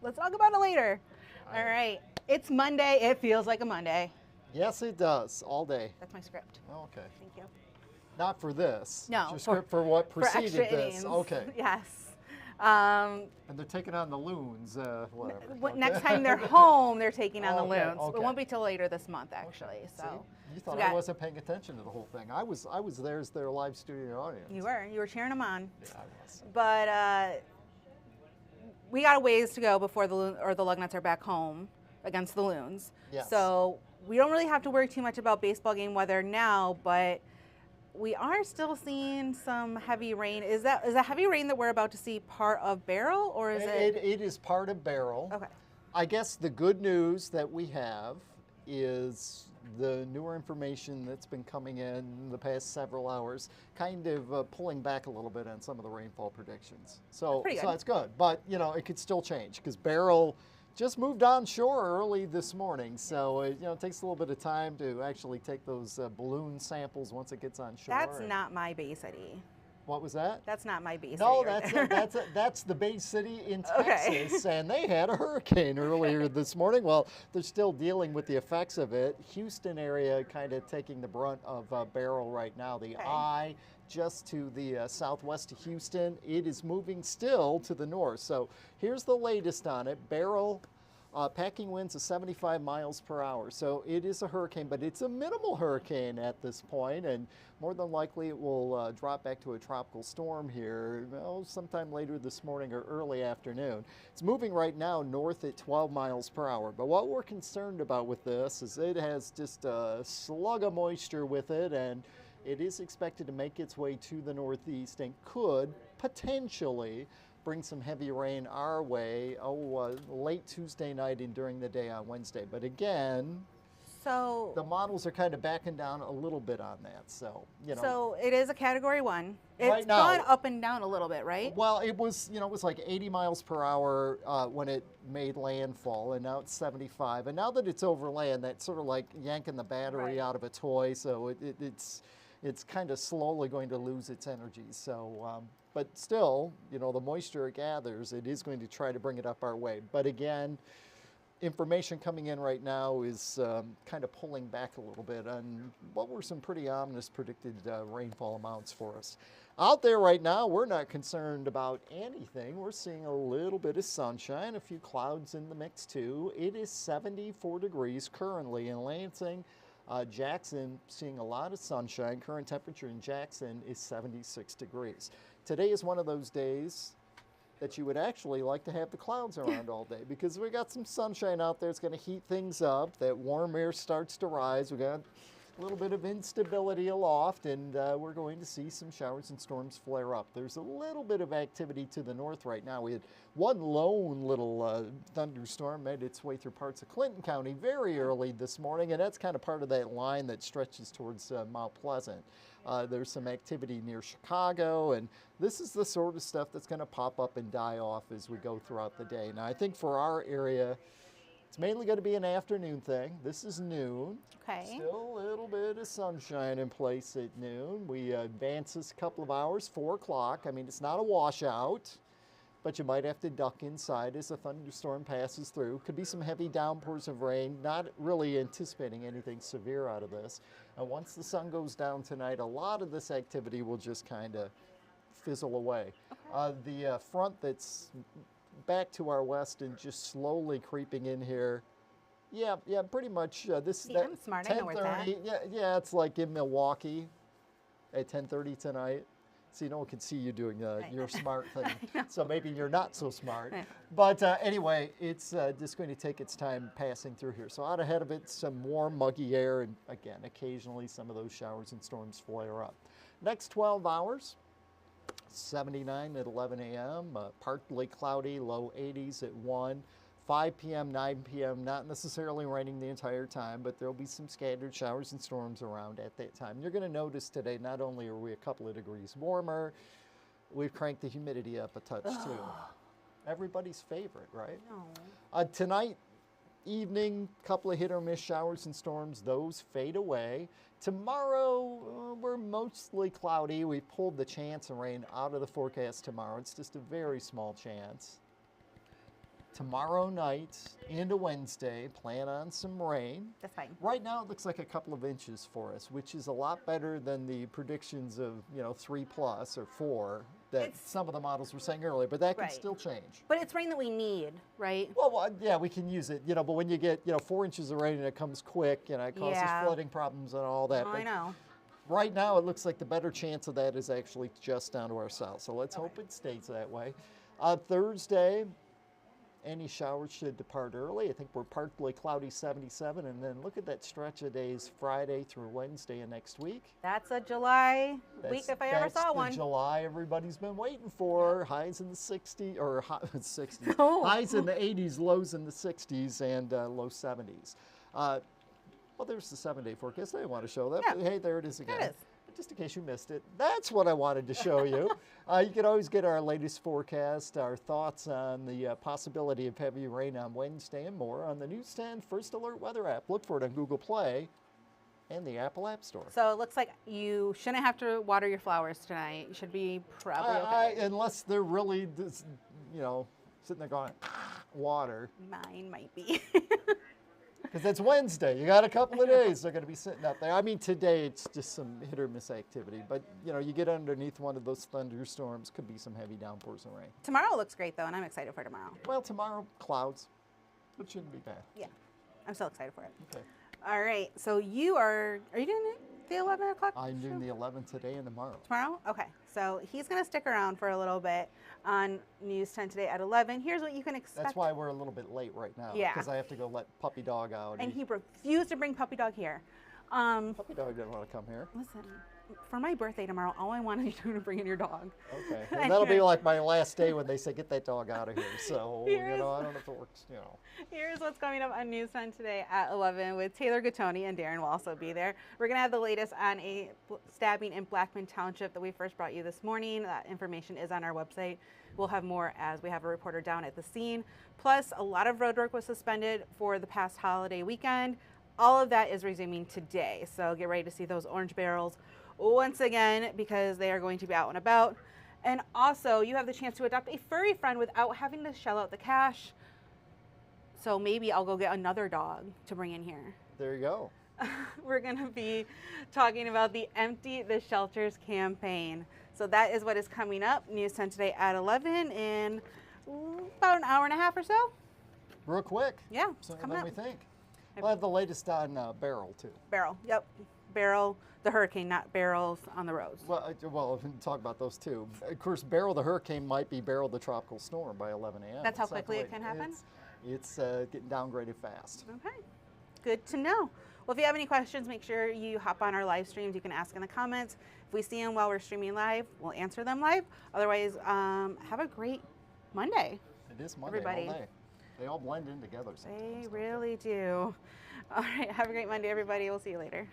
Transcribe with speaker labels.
Speaker 1: Let's talk about it later. All right. It's Monday. It feels like a Monday.
Speaker 2: Yes, it does, all day.
Speaker 1: That's my script.
Speaker 2: Okay.
Speaker 1: Thank you.
Speaker 2: Not for this.
Speaker 1: No,
Speaker 2: Your script for what
Speaker 1: for
Speaker 2: preceded
Speaker 1: extra
Speaker 2: this.
Speaker 1: innings.
Speaker 2: Okay.
Speaker 1: Yes.
Speaker 2: And they're taking on the loons, whatever. Okay.
Speaker 1: Next time they're home, they're taking on the
Speaker 2: Okay,
Speaker 1: loons.
Speaker 2: okay.
Speaker 1: It won't be till later this month, actually.
Speaker 2: Okay.
Speaker 1: So
Speaker 2: See? You thought
Speaker 1: we
Speaker 2: I
Speaker 1: got-
Speaker 2: wasn't paying attention to the whole thing. I was there as their live studio audience.
Speaker 1: you were cheering them on.
Speaker 2: Yeah, I was.
Speaker 1: But we got a ways to go before the Lugnuts are back home against the Loons.
Speaker 2: Yes.
Speaker 1: So we don't really have to worry too much about baseball game weather now, but we are still seeing some heavy rain. Is that heavy rain that we're about to see part of Barrel, or is it?
Speaker 2: It is part of Barrel.
Speaker 1: Okay.
Speaker 2: I guess the good news that we have is the newer information that's been coming in the past several hours, kind of pulling back a little bit on some of the rainfall predictions. So that's good. But, it could still change because Barrel just moved on shore early this morning. So, it takes a little bit of time to actually take those balloon samples once it gets on shore.
Speaker 1: That's not my Bay City.
Speaker 2: What was that?
Speaker 1: That's not my Bay City.
Speaker 2: No,
Speaker 1: right
Speaker 2: that's the Bay City in
Speaker 1: Okay.
Speaker 2: Texas, and they had a hurricane earlier this morning. Well, they're still dealing with the effects of it. Houston area kind of taking the brunt of Barrel right now. The eye just to the southwest of Houston. It is moving still to the north. So here's the latest on it. Barrel. Packing winds of 75 miles per hour. So it is a hurricane, but it's a minimal hurricane at this point, and more than likely it will drop back to a tropical storm here sometime later this morning or early afternoon. It's moving right now north at 12 miles per hour, but what we're concerned about with this is it has just a slug of moisture with it, and it is expected to make its way to the northeast and could potentially bring some heavy rain our way late Tuesday night and during the day on Wednesday. But again,
Speaker 1: So
Speaker 2: the models are kind of backing down a little bit on that. So,
Speaker 1: So it is a Category 1. It's
Speaker 2: Right now-
Speaker 1: gone up and down a little bit, right?
Speaker 2: Well, it was like 80 miles per hour when it made landfall, and now it's 75. And now that it's over land, that's sort of like yanking the battery out of a toy. So it's kind of slowly going to lose its energy. So, but still, the moisture it gathers, it is going to try to bring it up our way. But again, information coming in right now is kind of pulling back a little bit on what were some pretty ominous predicted rainfall amounts for us. Out there right now, we're not concerned about anything. We're seeing a little bit of sunshine, a few clouds in the mix too. It is 74 degrees currently in Lansing. Jackson, seeing a lot of sunshine. Current temperature in Jackson is 76 degrees. Today is one of those days that you would actually like to have the clouds around all day because we got some sunshine out there. It's going to heat things up. That warm air starts to rise. We got a little bit of instability aloft, and we're going to see some showers and storms flare up. There's a little bit of activity to the north right now. We had one lone little thunderstorm made its way through parts of Clinton County very early this morning, and that's kind of part of that line that stretches towards Mount Pleasant. There's some activity near Chicago, and this is the sort of stuff that's going to pop up and die off as we go throughout the day. Now, I think for our area, it's mainly going to be an afternoon thing. This is noon.
Speaker 1: Okay.
Speaker 2: Still a little bit of sunshine in place at noon. We advance this a couple of hours, 4 o'clock. I mean, it's not a washout, but you might have to duck inside as a thunderstorm passes through. Could be some heavy downpours of rain. Not really anticipating anything severe out of this. And once the sun goes down tonight, a lot of this activity will just kind of fizzle away. Okay. The front that's back to our west and just slowly creeping in here. Yeah, pretty much.
Speaker 1: I'm smart. I know where it's at.
Speaker 2: Yeah, it's like in Milwaukee at 10:30 tonight. So no one can see you doing your smart thing. So maybe you're not so smart. But anyway, it's just going to take its time passing through here. So out ahead of it, some warm, muggy air, and again, occasionally some of those showers and storms flare up. Next 12 hours. 79 at 11 a.m., partly cloudy, low 80s at 1. 5 p.m., 9 p.m., not necessarily raining the entire time, but there'll be some scattered showers and storms around at that time. You're going to notice today, not only are we a couple of degrees warmer, we've cranked the humidity up a touch too. Everybody's favorite, right?
Speaker 1: No.
Speaker 2: Tonight, evening, couple of hit or miss showers and storms, those fade away. Tomorrow, we're mostly cloudy. We pulled the chance of rain out of the forecast tomorrow. It's just a very small chance. tomorrow night into Wednesday, plan on some rain.
Speaker 1: That's fine.
Speaker 2: Right now, it looks like a couple of inches for us, which is a lot better than the predictions of 3+ or 4 that some of the models were saying earlier. But that can
Speaker 1: Right.
Speaker 2: still change.
Speaker 1: But it's rain that we need, right?
Speaker 2: Well, yeah, we can use it, but when you get 4 inches of rain and it comes quick, it causes
Speaker 1: Yeah.
Speaker 2: flooding problems and all that.
Speaker 1: Oh, I know.
Speaker 2: Right now, it looks like the better chance of that is actually just down to our south. So let's hope it stays that way. Thursday, any showers should depart early. I think we're partly cloudy 77. And then look at that stretch of days Friday through Wednesday of next week.
Speaker 1: That's a July week if I ever saw
Speaker 2: That's
Speaker 1: one.
Speaker 2: the July everybody's been waiting for. Highs in the 60s, or 60s.
Speaker 1: Oh.
Speaker 2: Highs in the 80s, lows in the 60s, and low 70s. Well, there's the 7-day forecast. I didn't want to show that,
Speaker 1: Yeah.
Speaker 2: but hey, there it is again.
Speaker 1: There it is.
Speaker 2: But just in case you missed it, that's what I wanted to show you. You can always get our latest forecast, our thoughts on the possibility of heavy rain on Wednesday, and more on the News 10 First Alert Weather app. Look for it on Google Play and the Apple App Store.
Speaker 1: So it looks like you shouldn't have to water your flowers tonight. You should be probably okay.
Speaker 2: Unless they're really, sitting there going, water.
Speaker 1: Mine might be.
Speaker 2: Because it's Wednesday. You got a couple of days. They're going to be sitting out there. I mean, today it's just some hit or miss activity. But, you get underneath one of those thunderstorms, could be some heavy downpours and rain.
Speaker 1: Tomorrow looks great, though, and I'm excited for tomorrow.
Speaker 2: Well, tomorrow, clouds. It shouldn't be bad.
Speaker 1: Yeah, I'm so excited for it.
Speaker 2: Okay.
Speaker 1: All right, so are you doing the 11 o'clock
Speaker 2: I'm
Speaker 1: show?
Speaker 2: doing the 11 today and tomorrow.
Speaker 1: Tomorrow? Okay, so he's going to stick around for a little bit on News 10 today at 11. Here's what you can expect.
Speaker 2: That's why we're a little bit late right now.
Speaker 1: Yeah.
Speaker 2: Because I have to go let puppy dog out.
Speaker 1: And he refused to bring puppy dog here.
Speaker 2: Puppy dog didn't want to come here.
Speaker 1: Listen, for my birthday tomorrow, all I want you to do is bring in your dog.
Speaker 2: Okay. And that'll be like my last day when they say, get that dog out of here. So, I
Speaker 1: Here's-
Speaker 2: don't know if it works,
Speaker 1: Here's what's coming up on News 10 today at 11 with Taylor Gattoni, and Darren will also be there. We're going to have the latest on a stabbing in Blackman Township that we first brought you this morning. That information is on our website. We'll have more as we have a reporter down at the scene. Plus, a lot of road work was suspended for the past holiday weekend. All of that is resuming today. So get ready to see those orange barrels once again because they are going to be out and about. And also, you have the chance to adopt a furry friend without having to shell out the cash. So maybe I'll go get another dog to bring in here.
Speaker 2: There you go.
Speaker 1: We're going to be talking about the Empty the Shelters campaign. So that is what is coming up. News 10 today at 11 in about an hour and a half or so.
Speaker 2: Real quick.
Speaker 1: Yeah, it's
Speaker 2: Sooner
Speaker 1: coming
Speaker 2: than
Speaker 1: up.
Speaker 2: we think. We'll have the latest on Beryl, too.
Speaker 1: Beryl, yep. Beryl, the hurricane, not barrels on the roads.
Speaker 2: Well, we can talk about those, too. Of course, Beryl the hurricane might be Beryl the tropical storm by 11 a.m.
Speaker 1: That's how
Speaker 2: It's not
Speaker 1: quickly
Speaker 2: the
Speaker 1: it
Speaker 2: way-
Speaker 1: can happen?
Speaker 2: It's getting downgraded fast.
Speaker 1: Okay, good to know. Well, if you have any questions, make sure you hop on our live streams. You can ask in the comments. If we see them while we're streaming live, we'll answer them live. Otherwise, have a great Monday.
Speaker 2: It is Monday
Speaker 1: Everybody.
Speaker 2: all day. They all blend in together sometimes.
Speaker 1: They
Speaker 2: don't
Speaker 1: really do. All right, have a great Monday, everybody. We'll see you later.